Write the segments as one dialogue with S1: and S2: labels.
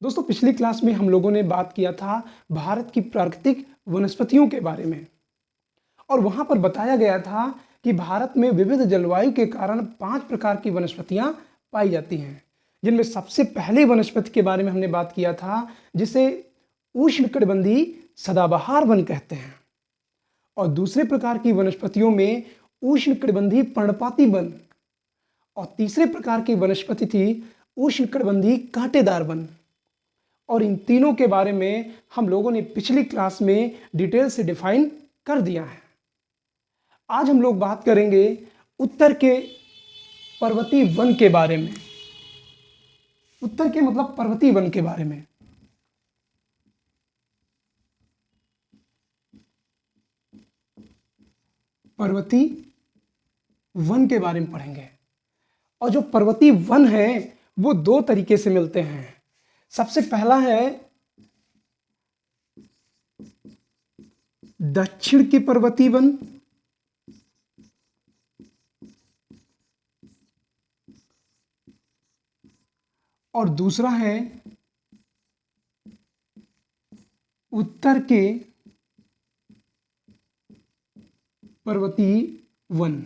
S1: दोस्तों पिछली क्लास में हम लोगों ने बात किया था भारत की प्राकृतिक वनस्पतियों के बारे में और वहां पर बताया गया था कि भारत में विविध जलवायु के कारण 5 प्रकार की वनस्पतियां पाई जाती हैं, जिनमें सबसे पहले वनस्पति के बारे में हमने बात किया था जिसे उष्णकटिबंधीय सदाबहार वन कहते हैं। और दूसरे प्रकार की वनस्पतियों में उष्णकटिबंधीय पर्णपाती वन और तीसरे प्रकार की वनस्पति थी उष्णकटिबंधीय कांटेदार वन। और इन तीनों के बारे में हम लोगों ने पिछली क्लास में डिटेल से डिफाइन कर दिया है। आज हम लोग बात करेंगे उत्तर के पर्वतीय वन के बारे में। उत्तर के मतलब पर्वतीय वन के बारे में। पर्वतीय वन के बारे में पढ़ेंगे। और जो पर्वतीय वन है वो 2 तरीके से मिलते हैं। सबसे पहला है दक्षिण के पर्वतीय वन और दूसरा है उत्तर के पर्वतीय वन।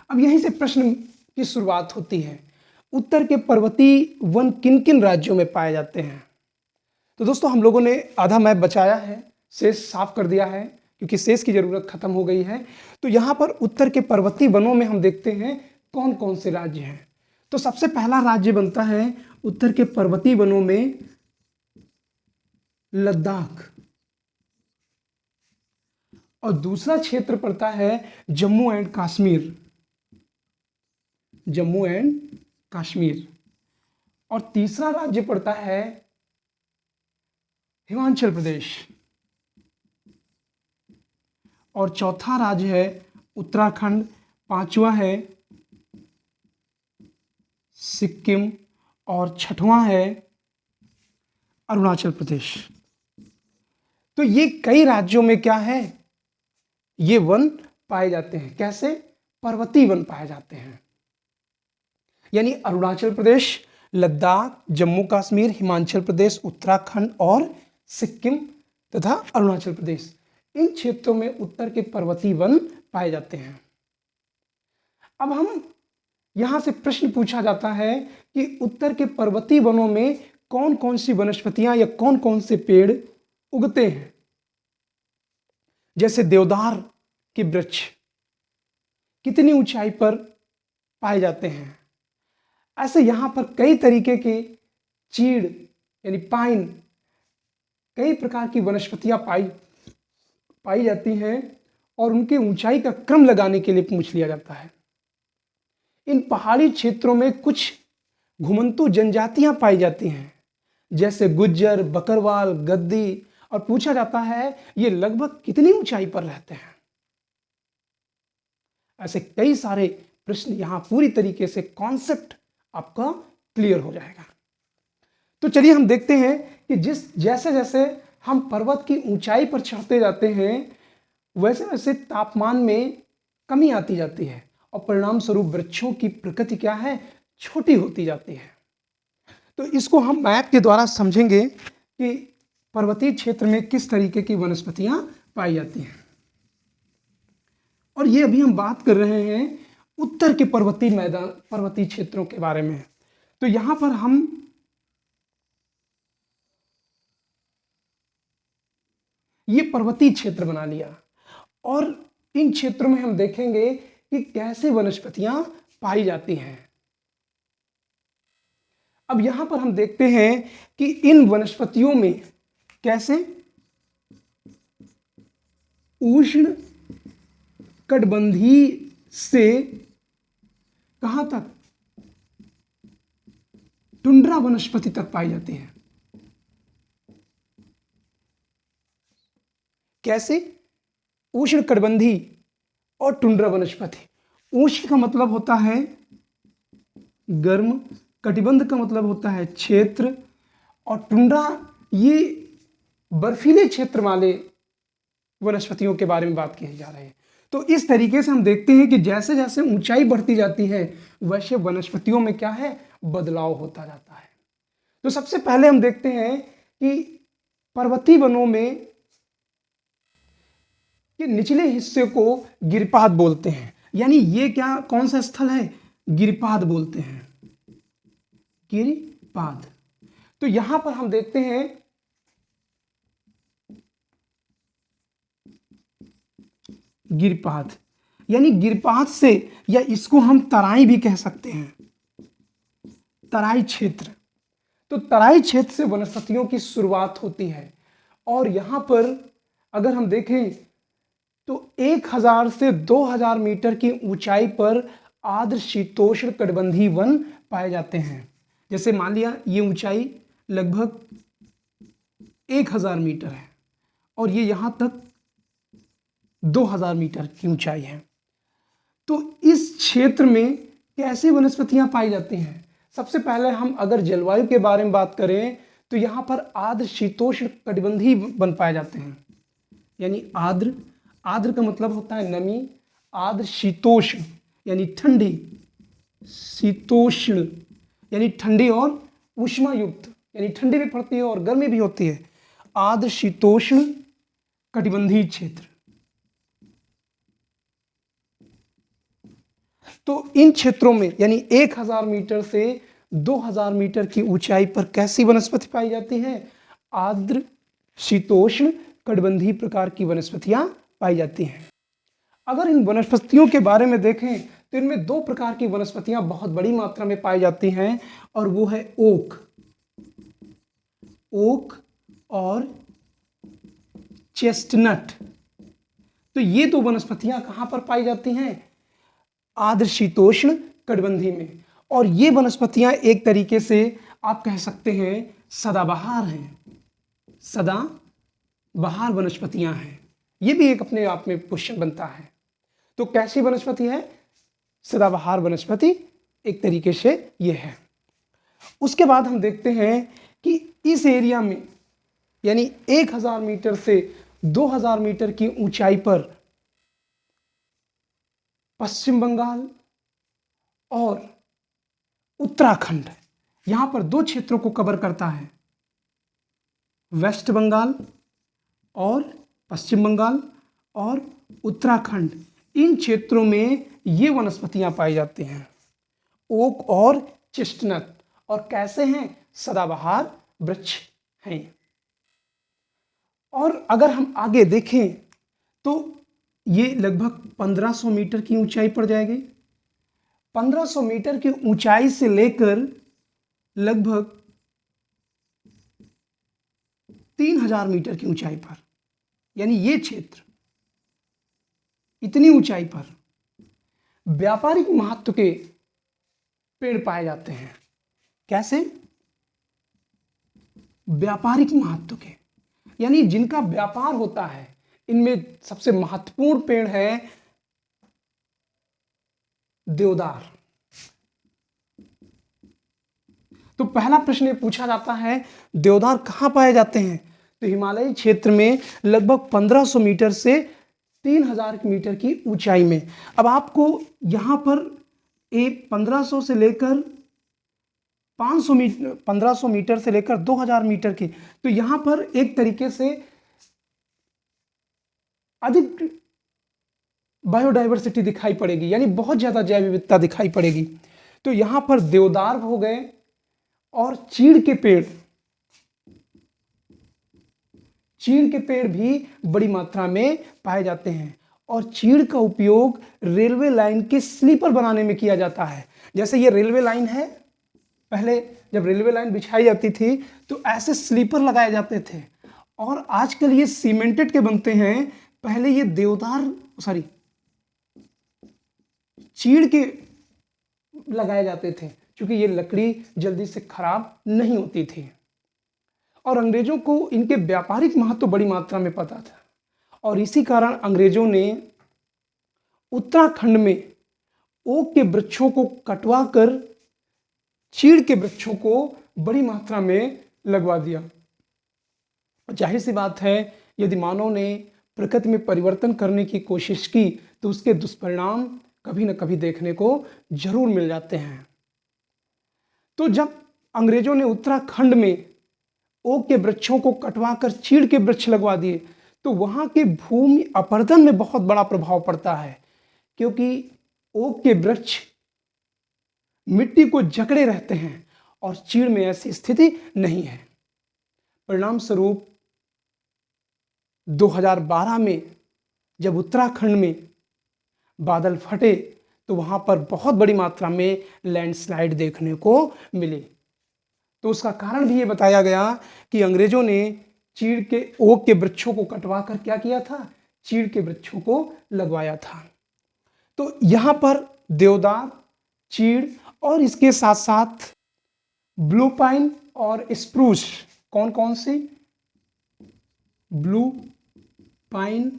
S1: अब यहीं से प्रश्न की शुरुआत होती है, उत्तर के पर्वतीय वन किन किन राज्यों में पाए जाते हैं। तो दोस्तों हम लोगों ने आधा मैप बचाया है, शेष साफ कर दिया है क्योंकि शेष की जरूरत खत्म हो गई है। तो यहाँ पर उत्तर के पर्वतीय वनों में हम देखते हैं कौन कौन से राज्य हैं। तो सबसे पहला राज्य बनता है उत्तर के पर्वतीय वनों में लद्दाख, और दूसरा क्षेत्र पड़ता है जम्मू एंड कश्मीर। जम्मू एंड कश्मीर। और तीसरा राज्य पड़ता है हिमाचल प्रदेश। और चौथा राज्य है उत्तराखंड। पांचवा है सिक्किम और छठवां है अरुणाचल प्रदेश। तो ये कई राज्यों में क्या है, ये वन पाए जाते हैं। कैसे? पर्वतीय वन पाए जाते हैं। यानी अरुणाचल प्रदेश, लद्दाख, जम्मू कश्मीर, हिमाचल प्रदेश, उत्तराखंड और सिक्किम तथा अरुणाचल प्रदेश, इन क्षेत्रों में उत्तर के पर्वतीय वन पाए जाते हैं। अब हम यहां से प्रश्न पूछा जाता है कि उत्तर के पर्वतीय वनों में कौन कौन सी वनस्पतियां या कौन कौन से पेड़ उगते हैं। जैसे देवदार के वृक्ष कितनी ऊंचाई पर पाए जाते हैं। ऐसे यहां पर कई तरीके के चीड़ यानी पाइन, कई प्रकार की वनस्पतियां पाई जाती हैं और उनके ऊंचाई का क्रम लगाने के लिए पूछ लिया जाता है। इन पहाड़ी क्षेत्रों में कुछ घुमंतु जनजातियां पाई जाती हैं जैसे गुज्जर, बकरवाल, गद्दी, और पूछा जाता है ये लगभग कितनी ऊंचाई पर रहते हैं। ऐसे कई सारे प्रश्न यहां पूरी तरीके से कॉन्सेप्ट आपका क्लियर हो जाएगा। तो चलिए हम देखते हैं कि जैसे जैसे हम पर्वत की ऊंचाई पर चढ़ते जाते हैं वैसे वैसे तापमान में कमी आती जाती है और परिणाम स्वरूप वृक्षों की प्रकृति क्या है, छोटी होती जाती है। तो इसको हम मैप के द्वारा समझेंगे कि पर्वतीय क्षेत्र में किस तरीके की वनस्पतियां पाई जाती हैं। और ये अभी हम बात कर रहे हैं उत्तर के पर्वतीय क्षेत्रों के बारे में। तो यहां पर हम ये पर्वतीय क्षेत्र बना लिया और इन क्षेत्रों में हम देखेंगे कि कैसे वनस्पतियां पाई जाती हैं। अब यहां पर हम देखते हैं कि इन वनस्पतियों में कैसे उष्ण कटिबंधीय से कहां तक, टुंड्रा वनस्पति तक पाई जाती है। कैसे? उष्ण कटिबंधीय और टुंड्रा वनस्पति। उष्ण का मतलब होता है गर्म, कटिबंध का मतलब होता है क्षेत्र, और टुंड्रा ये बर्फीले क्षेत्र वाले वनस्पतियों के बारे में बात की जा रही है। तो इस तरीके से हम देखते हैं कि जैसे जैसे ऊंचाई बढ़ती जाती है वैसे वनस्पतियों में क्या है, बदलाव होता जाता है। तो सबसे पहले हम देखते हैं कि पर्वतीय वनों में के निचले हिस्से को गिरिपाद बोलते हैं। यानी ये क्या, कौन सा स्थल है? गिरिपाद बोलते हैं, गिरिपाद। तो यहां पर हम देखते हैं गिरिपाद, यानी गिरिपाद से, या इसको हम तराई भी कह सकते हैं, तराई क्षेत्र। तो तराई क्षेत्र से वनस्पतियों की शुरुआत होती है। और यहां पर अगर हम देखें तो 1000 से 2000 मीटर की ऊंचाई पर आर्द्र शीतोष्ण कटिबंधीय वन पाए जाते हैं। जैसे मान लिया ये ऊंचाई लगभग 1000 मीटर है और ये यहां तक 2000 मीटर की ऊंचाई है। तो इस क्षेत्र में कैसी वनस्पतियां पाई जाती हैं? सबसे पहले हम अगर जलवायु के बारे में बात करें तो यहां पर आर्द्र शीतोष्ण कटिबंधीय वन पाए जाते हैं। यानी आर्द्र, आर्द्र का मतलब होता है नमी, आर्द्र शीतोष्ण यानी ठंडी, शीतोष्ण यानी ठंडी और ऊष्मा युक्त, यानी ठंडी भी पड़ती है और गर्मी भी होती है। आर्द्र शीतोष्ण कटिबंधीय क्षेत्र। तो इन क्षेत्रों में यानी 1000 मीटर से 2000 मीटर की ऊंचाई पर कैसी वनस्पति पाई जाती है? आर्द्र शीतोष्ण कटिबंधीय प्रकार की वनस्पतियां पाई जाती हैं। अगर इन वनस्पतियों के बारे में देखें तो इनमें 2 प्रकार की वनस्पतियां बहुत बड़ी मात्रा में पाई जाती हैं और वो है ओक, ओक और चेस्टनट। तो ये 2 वनस्पतियां कहां पर पाई जाती हैं? आर्द्र शीतोष्ण कटिबंधीय में। और ये वनस्पतियां एक तरीके से आप कह सकते हैं सदाबहार हैं, सदाबहार वनस्पतियां हैं। ये भी एक अपने आप में क्वेश्चन बनता है। तो कैसी वनस्पति है? सदाबहार वनस्पति एक तरीके से ये है। उसके बाद हम देखते हैं कि इस एरिया में यानी 1000 मीटर से 2000 मीटर की ऊंचाई पर पश्चिम बंगाल और उत्तराखंड, यहां पर 2 क्षेत्रों को कवर करता है, वेस्ट बंगाल और पश्चिम बंगाल और उत्तराखंड। इन क्षेत्रों में ये वनस्पतियां पाई जाती हैं, ओक और चेस्टनट। और कैसे हैं? सदाबहार वृक्ष हैं। और अगर हम आगे देखें तो ये लगभग 1500 मीटर की ऊंचाई पर जाएगी। 1500 मीटर की ऊंचाई से लेकर लगभग 3000 मीटर की ऊंचाई पर, यानी ये क्षेत्र इतनी ऊंचाई पर व्यापारिक महत्व के पेड़ पाए जाते हैं। कैसे? व्यापारिक महत्व के, यानी जिनका व्यापार होता है। इनमें सबसे महत्वपूर्ण पेड़ है देवदार। तो पहला प्रश्न ये पूछा जाता है देवदार कहां पाए जाते हैं? तो हिमालयी क्षेत्र में लगभग 1500 मीटर से 3000 मीटर की ऊंचाई में। अब आपको यहां पर 1500 से लेकर 500 मीटर, 1500 मीटर से लेकर 2000 मीटर की, तो यहां पर एक तरीके से अधिक बायोडाइवर्सिटी दिखाई पड़ेगी, यानी बहुत ज्यादा जैव विविधता दिखाई पड़ेगी। तो यहां पर देवदार हो गए और चीड़ के पेड़, चीड़ के पेड़ भी बड़ी मात्रा में पाए जाते हैं। और चीड़ का उपयोग रेलवे लाइन के स्लीपर बनाने में किया जाता है। जैसे ये रेलवे लाइन है, पहले जब रेलवे लाइन बिछाई जाती थी तो ऐसे स्लीपर लगाए जाते थे, और आजकल ये सीमेंटेड के बनते हैं। पहले ये देवदार चीड़ के लगाए जाते थे, क्योंकि ये लकड़ी जल्दी से खराब नहीं होती थी। और अंग्रेजों को इनके व्यापारिक महत्व बड़ी मात्रा में पता था, और इसी कारण अंग्रेजों ने उत्तराखंड में ओक के वृक्षों को कटवा कर चीड़ के वृक्षों को बड़ी मात्रा में लगवा दिया। जाहिर सी बात है, यदि मानव ने प्रकृति में परिवर्तन करने की कोशिश की तो उसके दुष्परिणाम कभी न कभी देखने को जरूर मिल जाते हैं। तो जब अंग्रेजों ने उत्तराखंड में ओक के वृक्षों को कटवा कर चीड़ के वृक्ष लगवा दिए तो वहां के भूमि अपरदन में बहुत बड़ा प्रभाव पड़ता है, क्योंकि ओक के वृक्ष मिट्टी को जकड़े रहते हैं और चीड़ में ऐसी स्थिति नहीं है। परिणाम स्वरूप 2012 में जब उत्तराखंड में बादल फटे तो वहां पर बहुत बड़ी मात्रा में लैंडस्लाइड देखने को मिली। तो उसका कारण भी ये बताया गया कि अंग्रेजों ने चीड़ के ओक के वृक्षों को कटवा कर क्या किया था, चीड़ के वृक्षों को लगवाया था। तो यहां पर देवदार, चीड़ और इसके साथ साथ ब्लू पाइन और स्प्रूस, कौन कौन सी, ब्लू पाइन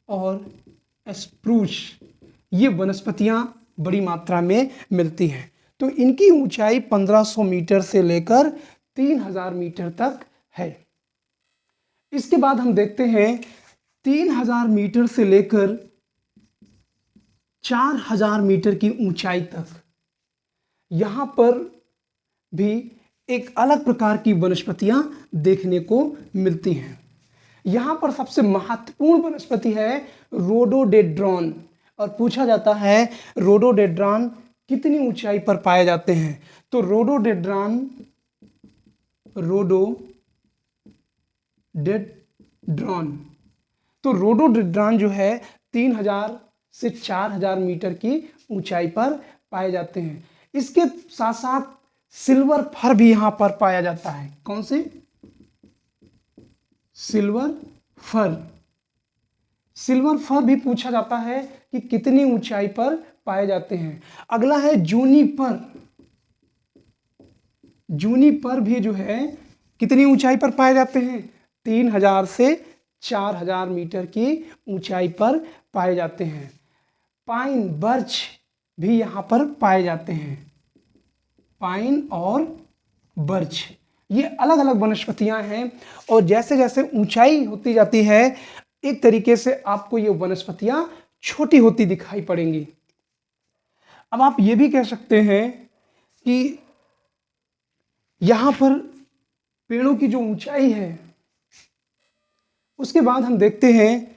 S1: और स्प्रूस, ये वनस्पतियां बड़ी मात्रा में मिलती हैं। तो इनकी ऊंचाई 1500 मीटर से लेकर 3000 मीटर तक है। इसके बाद हम देखते हैं 3000 मीटर से लेकर 4000 मीटर की ऊंचाई तक, यहां पर भी एक अलग प्रकार की वनस्पतियां देखने को मिलती हैं। यहां पर सबसे महत्वपूर्ण वनस्पति है रोडोडेंड्रॉन, और पूछा जाता है रोडोडेंड्रॉन कितनी ऊंचाई पर पाए जाते हैं। तो रोडोडेंड्रॉन जो है 3000 से 4000 मीटर की ऊंचाई पर पाए जाते हैं। इसके साथ साथ सिल्वर फर भी यहां पर पाया जाता है। कौन से, सिल्वर फर भी पूछा जाता है कि कितनी ऊंचाई पर पाए जाते हैं। अगला है जूनीपर भी जो है कितनी ऊंचाई पर पाए जाते हैं, 3000 से 4000 मीटर की ऊंचाई पर पाए जाते हैं। पाइन, बर्च भी यहां पर पाए जाते हैं। पाइन और बर्च ये अलग अलग वनस्पतियां हैं, और जैसे जैसे ऊंचाई होती जाती है एक तरीके से आपको ये वनस्पतियां छोटी होती दिखाई पड़ेंगी। अब आप ये भी कह सकते हैं कि यहां पर पेड़ों की जो ऊंचाई है, उसके बाद हम देखते हैं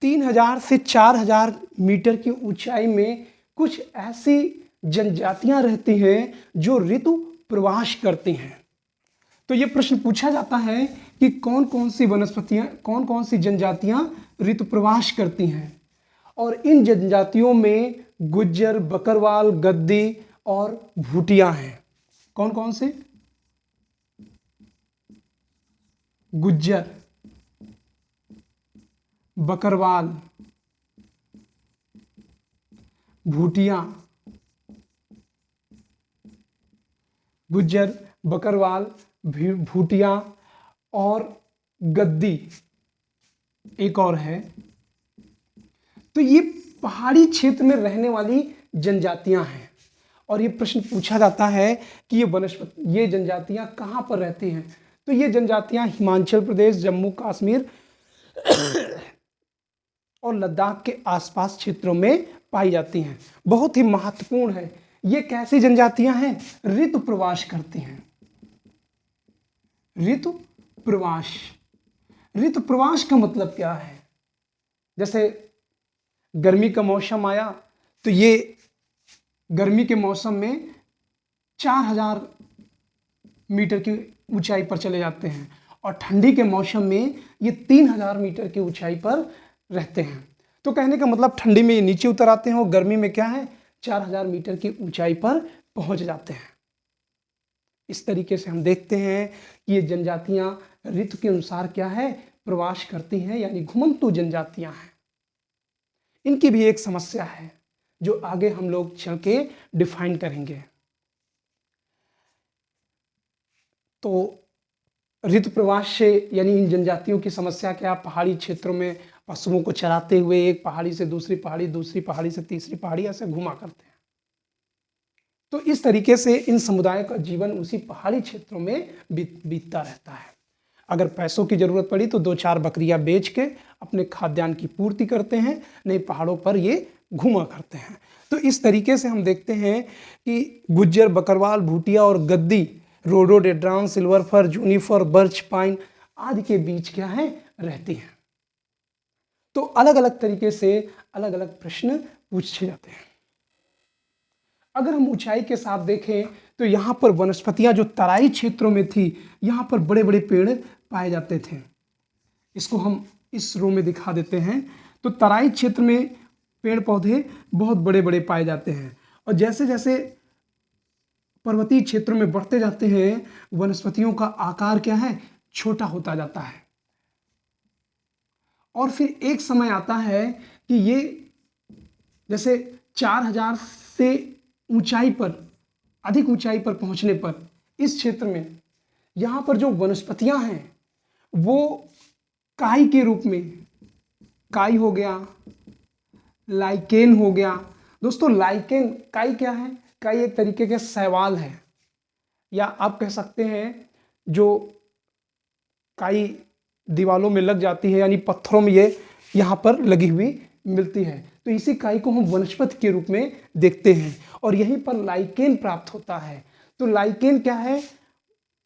S1: 3000 से 4000 मीटर की ऊंचाई में कुछ ऐसी जनजातियां रहती हैं जो ऋतु प्रवास करती हैं। तो ये प्रश्न पूछा जाता है कि कौन कौन सी वनस्पतियां, कौन कौन सी जनजातियां ऋतु प्रवास करती हैं, और इन जनजातियों में गुज्जर, बकरवाल, गद्दी और भूटिया हैं। कौन कौन से, गुज्जर, बकरवाल, भूटिया, गुज्जर, बकरवाल, भूटिया और गद्दी, एक और है। तो ये पहाड़ी क्षेत्र में रहने वाली जनजातियां हैं, और ये प्रश्न पूछा जाता है कि ये जनजातियां कहां पर रहती हैं। तो ये जनजातियां हिमाचल प्रदेश, जम्मू कश्मीर और लद्दाख के आसपास क्षेत्रों में पाई जाती हैं। बहुत ही महत्वपूर्ण है। ये कैसी जनजातियां हैं, ऋतु प्रवास करती हैं। ऋतु प्रवास का मतलब क्या है, जैसे गर्मी का मौसम आया तो ये गर्मी के मौसम में 4000 मीटर की ऊंचाई पर चले जाते हैं, और ठंडी के मौसम में ये 3000 मीटर की ऊंचाई पर रहते हैं। तो कहने का मतलब ठंडी में ये नीचे उतर आते हैं और गर्मी में क्या है, 4000 मीटर की ऊंचाई पर पहुंच जाते हैं। इस तरीके से हम देखते हैं कि ये जनजातियां ऋतु के अनुसार क्या है, प्रवास करती हैं, यानी घुमंतु जनजातियां हैं। इनकी भी एक समस्या है जो आगे हम लोग चल के डिफाइन करेंगे। तो ऋतु प्रवास से यानी इन जनजातियों की समस्या क्या, पहाड़ी क्षेत्रों में पशुओं को चराते हुए एक पहाड़ी से दूसरी पहाड़ी, दूसरी पहाड़ी से तीसरी पहाड़ी ऐसे घुमा करते हैं। तो इस तरीके से इन समुदायों का जीवन उसी पहाड़ी क्षेत्रों में बीतता रहता है। अगर पैसों की जरूरत पड़ी तो 2-4 बकरियां बेच के अपने खाद्यान्न की पूर्ति करते हैं, नहीं पहाड़ों पर ये घूमा करते हैं। तो इस तरीके से हम देखते हैं कि गुज्जर, बकरवाल, भूटिया और Gaddi rhododendron, silver fir, juniper, birch, pine आदि के बीच क्या है, रहती हैं। तो अलग अलग तरीके से अलग अलग प्रश्न पूछे जाते हैं। अगर हम ऊंचाई के साथ देखें तो यहाँ पर वनस्पतियां जो तराई क्षेत्रों में थी, यहाँ पर बड़े बड़े पेड़ पाए जाते थे। इसको हम इस रो में दिखा देते हैं। तो तराई क्षेत्र में पेड़ पौधे बहुत बड़े बड़े पाए जाते हैं, और जैसे जैसे पर्वतीय क्षेत्रों में बढ़ते जाते हैं, वनस्पतियों का आकार क्या है, छोटा होता जाता है। और फिर एक समय आता है कि ये जैसे 4000 से ऊंचाई पर, अधिक ऊंचाई पर पहुंचने पर इस क्षेत्र में यहाँ पर जो वनस्पतियां हैं वो काई के रूप में, काई हो गया, लाइकेन हो गया। दोस्तों लाइकेन, काई क्या है, काई एक तरीके के शैवाल है, या आप कह सकते हैं जो काई दीवालों में लग जाती है, यानी पत्थरों में ये यहाँ पर लगी हुई मिलती है। तो इसी काई को हम वनस्पति के रूप में देखते हैं, और यहीं पर लाइकेन प्राप्त होता है। तो लाइकेन क्या है,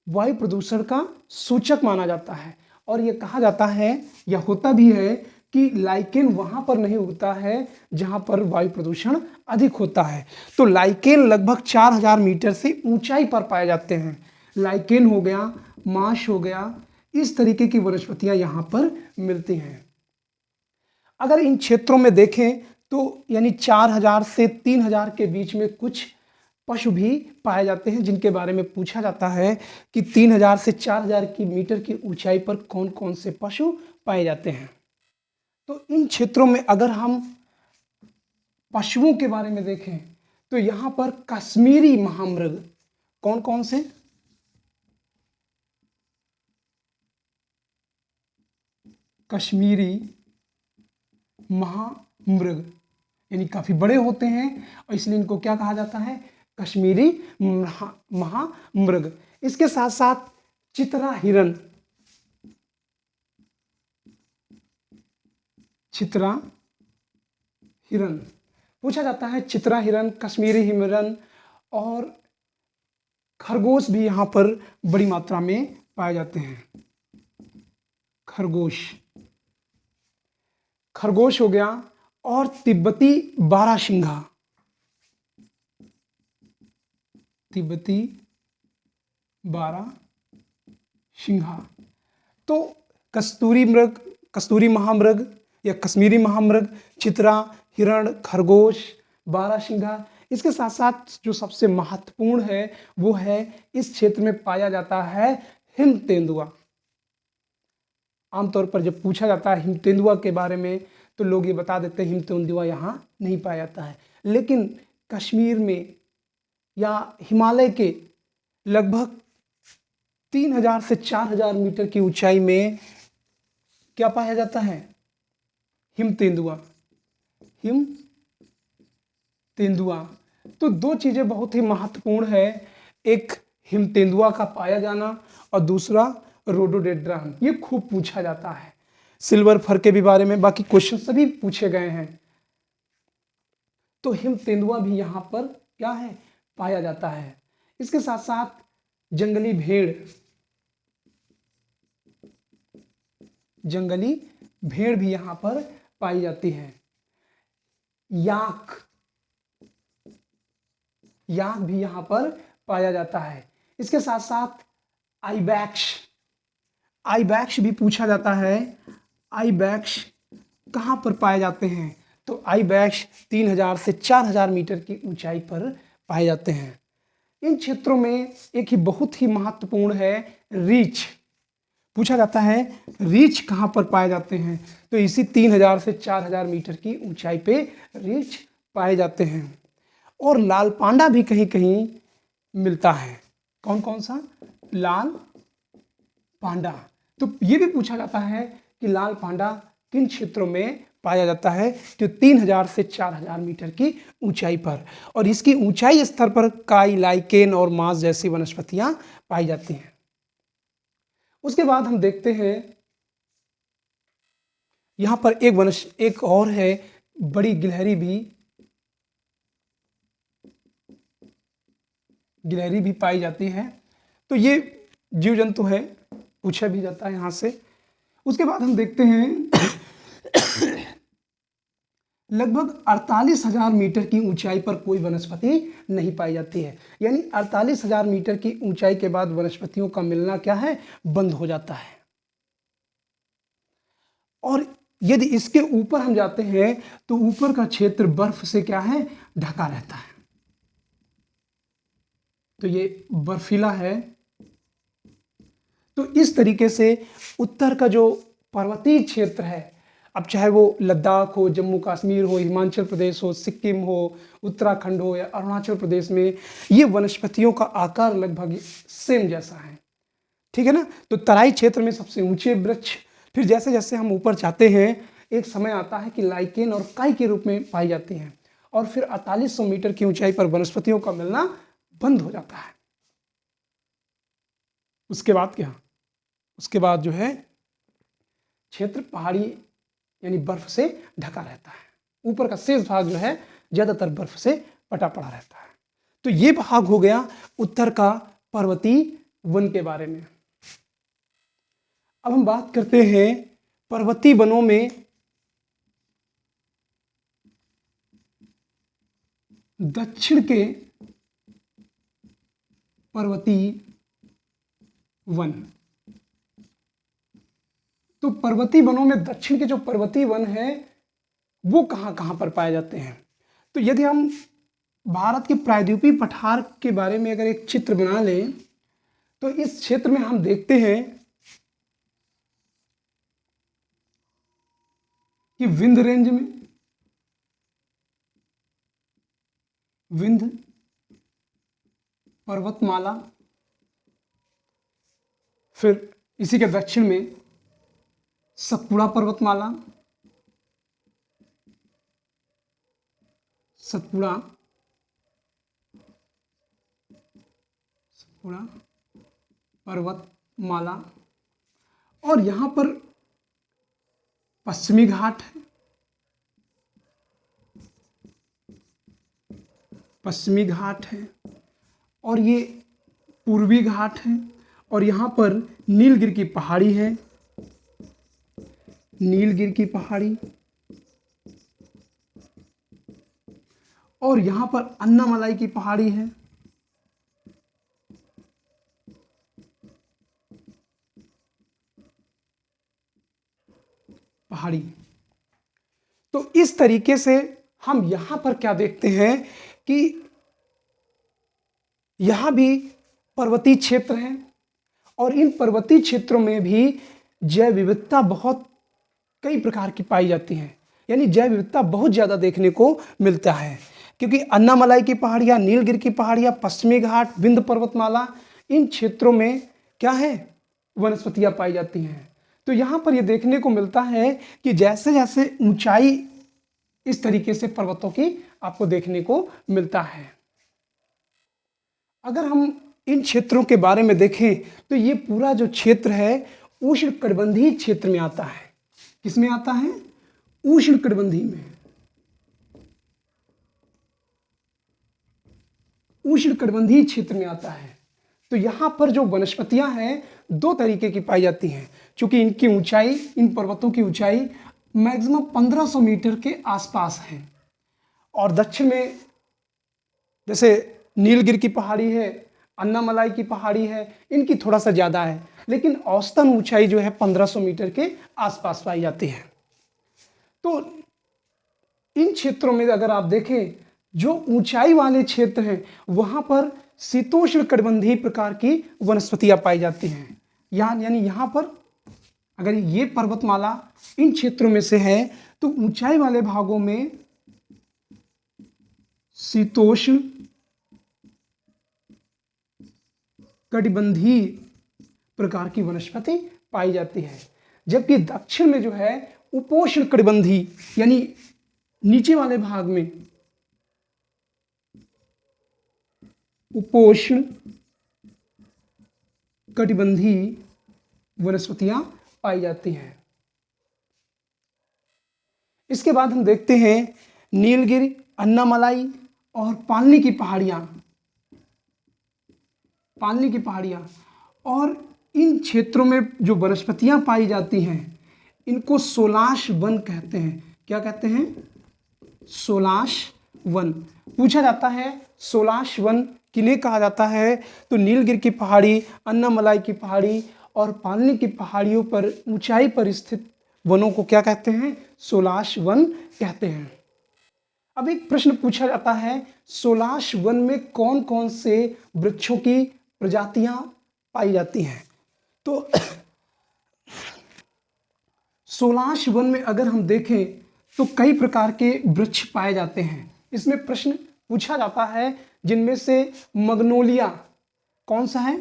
S1: वायु प्रदूषण का सूचक माना जाता है, और ये कहा जाता है या होता भी है कि लाइकेन वहाँ पर नहीं उगता है जहाँ पर वायु प्रदूषण अधिक होता है। तो लाइकेन लगभग 4000 मीटर से ऊंचाई पर पाए जाते हैं। लाइकेन हो गया, माश हो गया, इस तरीके की वनस्पतियां यहाँ पर मिलती हैं। अगर इन क्षेत्रों में देखें तो यानी 4000 से 3000 के बीच में कुछ पशु भी पाए जाते हैं, जिनके बारे में पूछा जाता है कि 3000 से 4000 की मीटर की ऊंचाई पर कौन कौन से पशु पाए जाते हैं। तो इन क्षेत्रों में अगर हम पशुओं के बारे में देखें तो यहाँ पर कश्मीरी महामृग, कौन कौन से, कश्मीरी महामृग यानी काफी बड़े होते हैं, और इसलिए इनको क्या कहा जाता है, कश्मीरी महामृग। इसके साथ साथ चितरा हिरन, चितरा हिरन पूछा जाता है, चितरा हिरन, कश्मीरी हिरन और खरगोश भी यहाँ पर बड़ी मात्रा में पाए जाते हैं। खरगोश, खरगोश हो गया, और तिब्बती बारहसिंघा, तिब्बती बारहसिंघा। तो कस्तूरी मृग, कस्तूरी महामृग या कश्मीरी महामृग, चितरा हिरण, खरगोश, बारहसिंघा। इसके साथ साथ जो सबसे महत्वपूर्ण है वो है इस क्षेत्र में पाया जाता है हिम तेंदुआ। आमतौर पर जब पूछा जाता है हिम तेंदुआ के बारे में तो लोग ये बता देते हैं हिम तेंदुआ यहाँ नहीं पाया जाता है, लेकिन कश्मीर में या हिमालय के लगभग 3000 से 4000 मीटर की ऊंचाई में क्या पाया जाता है, हिम तेंदुआ, हिम तेंदुआ। तो दो चीजें बहुत ही महत्वपूर्ण है, एक हिम तेंदुआ का पाया जाना और दूसरा रोडोडेंड्रॉन। ये खूब पूछा जाता है। सिल्वर फर के भी बारे में बाकी क्वेश्चन सभी पूछे गए हैं। तो हिम तेंदुआ भी यहाँ पर क्या है, पाया जाता है। इसके साथ साथ जंगली भेड़, जंगली भेड़ भी यहाँ पर पाई जाती है। याक, याक भी यहाँ पर पाया जाता है। इसके साथ साथ आइबैक्स, आइबैक्स भी पूछा जाता है। आइबैक्स कहाँ पर पाए जाते हैं, तो आइबैक्स 3000 से 4000 मीटर की ऊंचाई पर पाए जाते हैं। इन क्षेत्रों में एक ही बहुत ही महत्वपूर्ण है रीछ, पूछा जाता है रीछ कहाँ पर पाए जाते हैं, तो इसी 3000 से 4000 मीटर की ऊंचाई पे रीछ पाए जाते हैं। और लाल पांडा भी कहीं कहीं मिलता है। कौन कौन सा, लाल पांडा। तो ये भी पूछा जाता है कि लाल पांडा किन क्षेत्रों में पाया जाता है, तो 3000 से 4000 मीटर की ऊंचाई पर, और इसकी ऊंचाई स्तर पर काई, लाइकेन और मांस जैसी वनस्पतियां पाई जाती हैं। उसके बाद हम देखते हैं यहां पर एक और है बड़ी गिलहरी भी पाई जाती है। तो ये जीव जंतु है, पूछा भी जाता है यहाँ से। उसके बाद हम देखते हैं लगभग 48,000 मीटर की ऊंचाई पर कोई वनस्पति नहीं पाई जाती है। यानी 48,000 मीटर की ऊंचाई के बाद वनस्पतियों का मिलना क्या है, बंद हो जाता है। और यदि इसके ऊपर हम जाते हैं तो ऊपर का क्षेत्र बर्फ से क्या है, ढका रहता है। तो ये बर्फीला है। तो इस तरीके से उत्तर का जो पर्वतीय क्षेत्र है, अब चाहे वो लद्दाख हो, जम्मू कश्मीर हो, हिमाचल प्रदेश हो, सिक्किम हो, उत्तराखंड हो या अरुणाचल प्रदेश में, ये वनस्पतियों का आकार लगभग सेम जैसा है। ठीक है ना। तो तराई क्षेत्र में सबसे ऊंचे वृक्ष, फिर जैसे जैसे हम ऊपर जाते हैं एक समय आता है कि लाइकेन और काई के रूप में पाई जाती हैं, और फिर 4800 मीटर की ऊंचाई पर वनस्पतियों का मिलना बंद हो जाता है। उसके बाद क्या, उसके बाद जो है क्षेत्र पहाड़ी यानी बर्फ से ढका रहता है। ऊपर का शेष भाग जो है ज्यादातर बर्फ से पटा पड़ा रहता है। तो ये भाग हो गया उत्तर का पर्वतीय वन के बारे में। अब हम बात करते हैं पर्वतीय वनों में दक्षिण के पर्वतीय वन। तो पर्वतीय वनों में दक्षिण के जो पर्वतीय वन है वो कहां कहां पर पाए जाते हैं। तो यदि हम भारत के प्रायद्वीपीय पठार के बारे में अगर एक चित्र बना लें तो इस क्षेत्र में हम देखते हैं कि विंध्य रेंज में, विंध्य पर्वतमाला, फिर इसी के दक्षिण में सतपुड़ा पर्वतमाला, सतपुड़ा पर्वतमाला, और यहां पर पश्चिमी घाट है, पश्चिमी घाट है, और ये पूर्वी घाट है, और यहां पर नीलगिरी की पहाड़ी है, नीलगिरी की पहाड़ी, और यहां पर अन्नामलाई की पहाड़ी है, पहाड़ी। तो इस तरीके से हम यहां पर क्या देखते हैं कि यहां भी पर्वतीय क्षेत्र है, और इन पर्वतीय क्षेत्रों में भी जैव विविधता बहुत कई प्रकार की पाई जाती है। यानी जैव विविधता बहुत ज्यादा देखने को मिलता है, क्योंकि अन्नामलाई की पहाड़ियां, नीलगिरी की पहाड़ियां, पश्चिमी घाट, विंध्य पर्वतमाला, इन क्षेत्रों में क्या है, वनस्पतियां पाई जाती हैं। तो यहां पर यह देखने को मिलता है कि जैसे जैसे ऊंचाई, इस तरीके से पर्वतों की आपको देखने को मिलता है। अगर हम इन क्षेत्रों के बारे में देखें तो ये पूरा जो क्षेत्र है उष्णकटिबंधीय क्षेत्र में आता है। किसमें आता है, उष्णकटिबंधीय में, उष्णकटिबंधीय क्षेत्र में आता है। तो यहां पर जो वनस्पतियां हैं दो तरीके की पाई जाती हैं, क्योंकि इनकी ऊंचाई, इन पर्वतों की ऊंचाई मैक्सिमम 1500 मीटर के आसपास है। और दक्षिण में जैसे नीलगिरी की पहाड़ी है, अन्नामलाई की पहाड़ी है, इनकी थोड़ा सा ज्यादा है, लेकिन औसतन ऊंचाई जो है 1500 मीटर के आसपास पाई जाती है। तो इन क्षेत्रों में अगर आप देखें, जो ऊंचाई वाले क्षेत्र हैं वहां पर शीतोष्ण कटिबंधीय प्रकार की वनस्पतियां पाई जाती हैं। यानी यहां पर अगर ये पर्वतमाला इन क्षेत्रों में से है तो ऊंचाई वाले भागों में शीतोष्ण कटिबंधीय प्रकार की वनस्पति पाई जाती है, जबकि दक्षिण में जो है उपोष्ण कटिबंधीय, यानी नीचे वाले भाग में उपोष्ण कटिबंधीय वनस्पतियां पाई जाती हैं। इसके बाद हम देखते हैं नीलगिरी, अन्नामलाई और पालनी की पहाड़ियाँ। पालनी की पहाड़ियाँ और इन क्षेत्रों में जो वनस्पतियाँ पाई जाती हैं इनको सोलाश वन कहते हैं। क्या कहते हैं? सोलाश वन। पूछा जाता है सोलाश वन किन्हें कहा जाता है, तो नीलगिरी की पहाड़ी, अन्नामलाई की पहाड़ी और पालनी की पहाड़ियों पर ऊंचाई पर स्थित वनों को क्या कहते हैं? सोलाश वन कहते हैं। अब एक प्रश्न पूछा जाता है, सोलाश वन में कौन कौन से वृक्षों की प्रजातियां पाई जाती हैं? तो सोलाश वन में अगर हम देखें तो कई प्रकार के वृक्ष पाए जाते हैं। इसमें प्रश्न पूछा जाता है जिनमें से मग्नोलिया कौन सा है?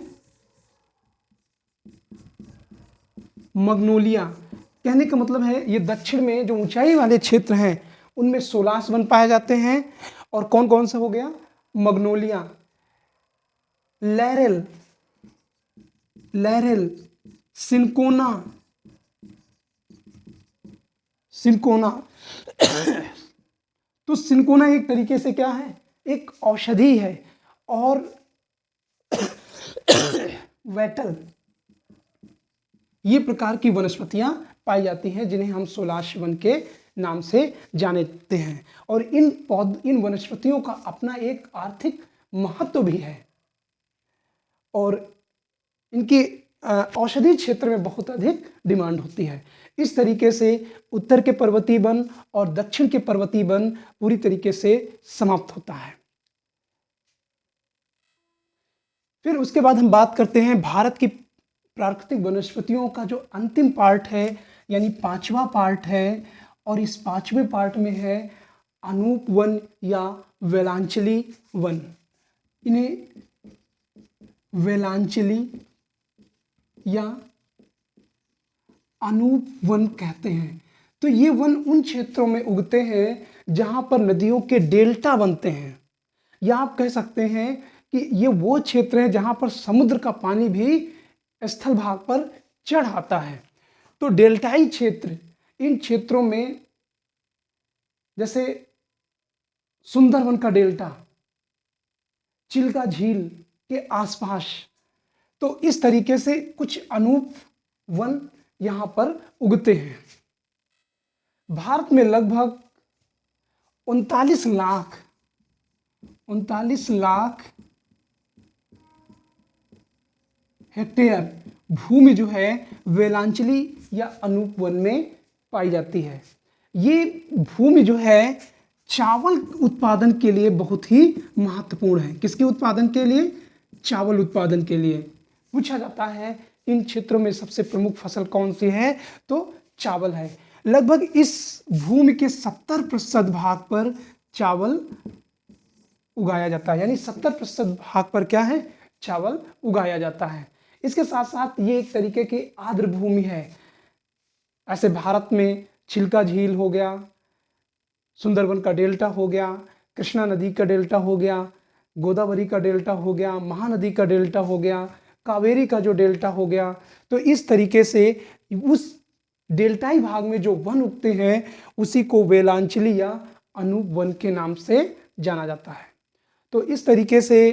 S1: मग्नोलिया कहने का मतलब है ये दक्षिण में जो ऊंचाई वाले क्षेत्र हैं उनमें सोलाश वन पाए जाते हैं। और कौन कौन सा हो गया? मग्नोलिया, लैरेल, लैरेल, सिनकोना, सिनकोना। तो सिनकोना एक तरीके से क्या है? एक औषधि है। और वेटल, ये प्रकार की वनस्पतियां पाई जाती हैं जिन्हें हम सोलाश वन के नाम से जानते हैं। और इन वनस्पतियों का अपना एक आर्थिक महत्व भी है और इनकी औषधि क्षेत्र में बहुत अधिक डिमांड होती है। इस तरीके से उत्तर के पर्वतीय वन और दक्षिण के पर्वतीय वन पूरी तरीके से समाप्त होता है। फिर उसके बाद हम बात करते हैं भारत की प्राकृतिक वनस्पतियों का जो अंतिम पार्ट है, यानी पांचवा पार्ट है। और इस पांचवें पार्ट में है अनूप वन या वेलांचली वन। इन्हें वेलांचली या अनूप वन कहते हैं। तो ये वन उन क्षेत्रों में उगते हैं जहां पर नदियों के डेल्टा बनते हैं, या आप कह सकते हैं कि ये वो क्षेत्र है जहां पर समुद्र का पानी भी स्थल भाग पर चढ़ आता है। तो डेल्टाई क्षेत्र, इन क्षेत्रों में जैसे सुंदरवन का डेल्टा, चिल्का झील के आसपास, तो इस तरीके से कुछ अनूप वन यहां पर उगते हैं। भारत में लगभग 39 लाख हेक्टेयर भूमि जो है वेलांचली या अनूप वन में पाई जाती है। ये भूमि जो है चावल उत्पादन के लिए बहुत ही महत्वपूर्ण है। किसके उत्पादन के लिए? चावल उत्पादन के लिए। पूछा जाता है इन क्षेत्रों में सबसे प्रमुख फसल कौन सी है, तो चावल है। लगभग इस भूमि के 70% भाग पर चावल उगाया जाता है, यानी 70% भाग पर क्या है? चावल उगाया जाता है। इसके साथ साथ ये एक तरीके की आर्द्र भूमि है। ऐसे भारत में चिल्का झील हो गया, सुंदरवन का डेल्टा हो गया, कृष्णा नदी का डेल्टा हो गया, गोदावरी का डेल्टा हो गया, महानदी का डेल्टा हो गया, कावेरी का जो डेल्टा हो गया। तो इस तरीके से उस डेल्टाई भाग में जो वन उगते हैं उसी को वेलांचली या अनूप वन के नाम से जाना जाता है। तो इस तरीके से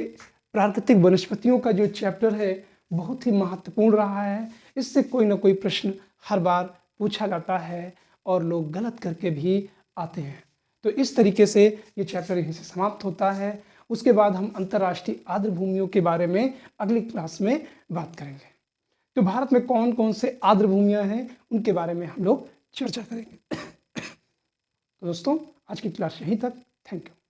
S1: प्राकृतिक वनस्पतियों का जो चैप्टर है बहुत ही महत्वपूर्ण रहा है। इससे कोई ना कोई प्रश्न हर बार पूछा जाता है और लोग गलत करके भी आते हैं। तो इस तरीके से ये चैप्टर यहीं से समाप्त होता है। उसके बाद हम अंतर्राष्ट्रीय आर्द्र भूमियों के बारे में अगली क्लास में बात करेंगे। तो भारत में कौन कौन से आर्द्र भूमियाँ हैं उनके बारे में हम लोग चर्चा करेंगे। तो दोस्तों आज की क्लास यहीं तक। Thank you.